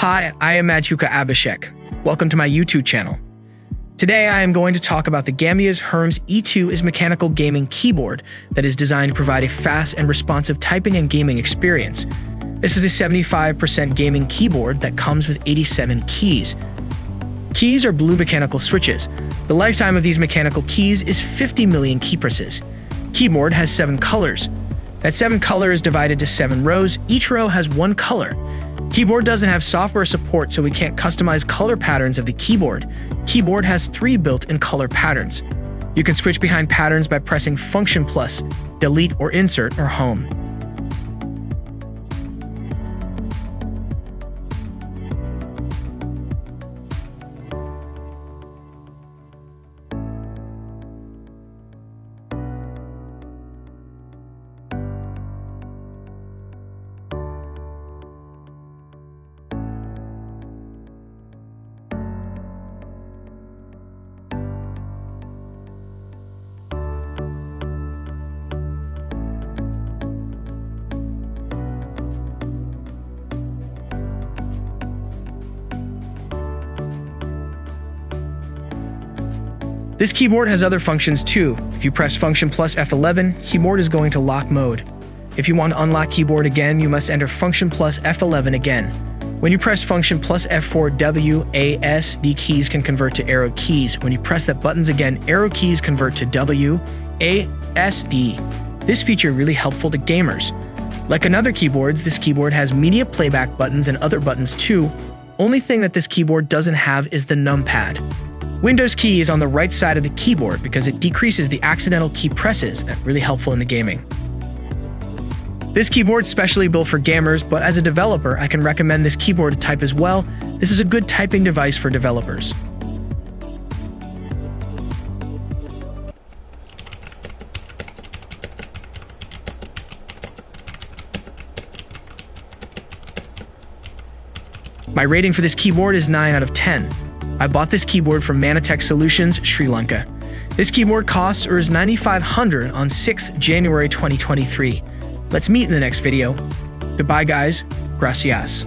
Hi, I am Madhuka Abhishek. Welcome to my YouTube channel. Today I am going to talk about the Gamdias Hermes E2 is mechanical gaming keyboard that is designed to provide a fast and responsive typing and gaming experience. This is a 75% gaming keyboard that comes with 87 keys. Keys are blue mechanical switches. The lifetime of these mechanical keys is 50 million key presses. Keyboard has 7 colors. That 7 color is divided to 7 rows. Each row has 1 color. Keyboard doesn't have software support, so we can't customize color patterns of the keyboard. Keyboard has 3 built-in color patterns. You can switch behind patterns by pressing Function plus, Delete or Insert or Home. This keyboard has other functions too. If you press Function plus F11, keyboard is going to lock mode. If you want to unlock keyboard again, you must enter Function plus F11 again. When you press Function plus F4 WASD keys can convert to arrow keys. When you press that buttons again, arrow keys convert to WASD. This feature really helpful to gamers. Like another keyboards, this keyboard has media playback buttons and other buttons too. Only thing that this keyboard doesn't have is the numpad. Windows key is on the right side of the keyboard because it decreases the accidental key presses. That's really helpful in the gaming. This keyboard is specially built for gamers, but as a developer, I can recommend this keyboard to type as well. This is a good typing device for developers. My rating for this keyboard is 9 out of 10. I bought this keyboard from Manatech Solutions, Sri Lanka. This keyboard costs or is $9,500 on 6th January 2023. Let's meet in the next video. Goodbye guys, gracias.